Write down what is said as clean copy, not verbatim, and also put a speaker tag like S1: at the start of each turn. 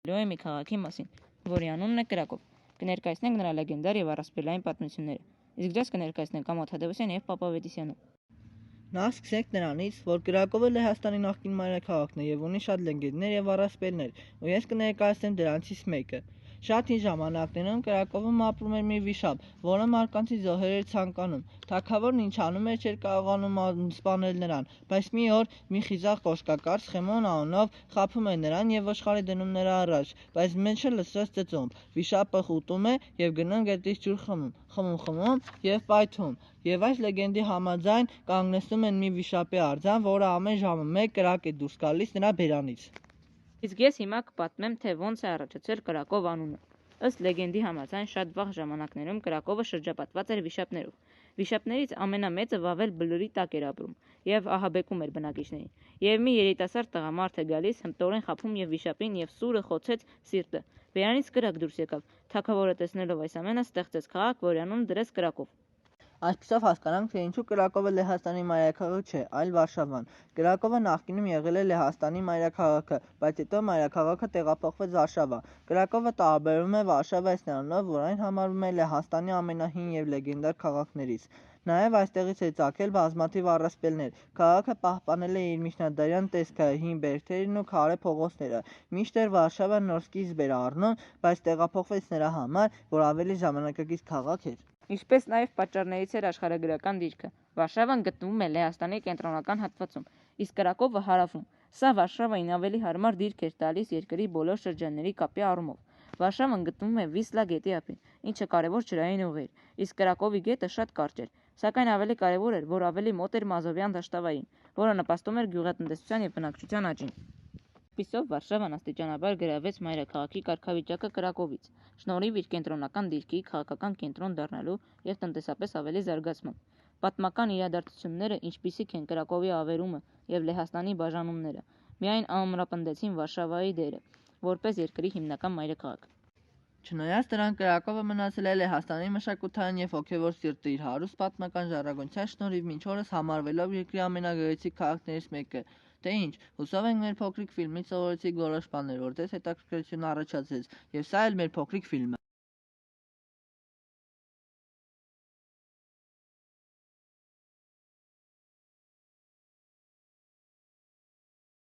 S1: Մի քաղաքի մասին, որի անունն է Կրակով։ Կներկայացնենք նրա լեգենդար եւ առասպելային պատմությունները։ Իսկ ձեզ կներկայացնենք Ամոթ Թադևոսյանը եւ Պապավետիսյանը։
S2: Նախ սկսենք նրանից, որ Կրակովը Լեհաստանի նախկին մայրաքաղաքն է եւ ունի շատ լեգենդներ եւ առասպելներ, ու ես կներկայացնեմ դրանցից մեկը։ Շատ հին ժամանակներում Կրակովում ապրում էր մի վիշապ, որը մարկանցի զոհեր էր ցանկանում։ Թագավորն ինչ անում էր, չէր կարողանում սպանել նրան, բայց մի օր մի խիզախ կոշկակարծ Խեմոն անունով խաբում է նրան եւ ոչխարի դնում նրա առաջ, բայց մեջը լցրած ծծումբ։ Վիշապը ուտում է եւ գնում գետից ջուր խմում եւ պայթում։ Եվ այս լեգենդի համաձայն կանգնեցնում են մի վիշապի արձան, որը ամեն ժամը մեկ կրակ է դուրս գալիս նրա բերանից։
S1: Իսկ ես հիմա կպատմեմ, թե ոնց է առաջացել Կրակով անունը։ Ըստ լեգենդի համաձայն շատ վաղ ժամանակներում Կրակովը շրջապատված էր վիշապներով։ Վիշապներից ամենամեծը Վավել Բլուրի տակ էր ապրում եւ ահաբեկում էր բնակիչներին։ Եվ մի երիտասարդ տղամարդ է գալիս, հմտորեն խաբում եւ վիշապին եւ սուրը խոցեց սիրտը։ Բերանից կրակ դուրս եկավ։ Թագավորը տեսնելով այս ամենը ստեղծեց քաղաք, որի անուն դրեց Կրակով։
S2: Այսպիսով հասկանանք, թե ինչու Կրակովը Լեհաստանի մայրաքաղաք չէ, այլ Վարշավան։ Կրակովը նախկինում եղել է Լեհաստանի մայրաքաղաքը, բայց հետո մայրաքաղաքը տեղափոխվեց Վարշավա։ Կրակովը տարբերվում է Վարշավայից նրանով, որ այն համարվում է Լեհաստանի ամենահին եւ լեգենդար քաղաքներից։ Նաև այստեղից է ծագել բազմաթիվ առասպելներ։ Քաղաքը պահպանել է իր միջնադարյան տեսքը, հին բերդերն ու քարե փողոցները, մինչդեռ Վարշավան նոր սկիզբ էր առնում, բայց տեղափոխվեց նրա համար, որ ավելի ժամանակակից քաղաք էր։
S1: Ինչպես նաև պատճառներից էր աշխարհագրական դիրքը։ Վարշավան գտնվում է Լեհաստանի կենտրոնական հատվածում, իսկ Կրակովը հարավում։ Սա Վարշավային ավելի հարմար դիրք էր տալիս երկրի բոլոր շրջանների կապի առումով։ Վարշավան գտնվում է Վիսլա գետի ափին, ինչը կարևոր ջրային ուղի էր, իսկ Կրակովի գետը շատ կարճ էր, սակայն ավելի կարևոր էր, որ ավելի մոտ էր Մազովյան դաշտավայրին, որը նպաստում էր գյուղատնտեսության եւ բնակչության աճին։ Այսպիսով Վարշավան աստիճանաբար գրավեց մայրաքաղաքի կարգավիճակը Կրակովից, շնորհիվ իր կենտրոնական դիրքի քաղաքական կենտրոն դառնալու եւ տնտեսապես ավելի զարգացման։ Պատմական իրադարձությունները, ինչպիսիք են Կրակովի ավերումը եւ Լեհաստանի բաժանումները, միայն ամրապնդեցին Վարշավայի դերը, որպես երկրի հիմնական մայրաքաղաք։
S2: Չնայած դրան, Կրակովը մնացել է Լեհաստանի մշակութային եւ հոգեվոր սիրտը իր հարուստ պատմական ժառանգության շնորհիվ մինչ օրս համարվելով երկրի ամենագեղեցիկ քաղաքներից մեկը։ Թե ինչ, հուսով ենք մեր փոքրիկ ֆիլմից սովորեցիք որոշ բաներ, որ ձեզ հետաքրքրություն առաջացրեց, եւ սա էլ մեր փոքրիկ ֆիլմը։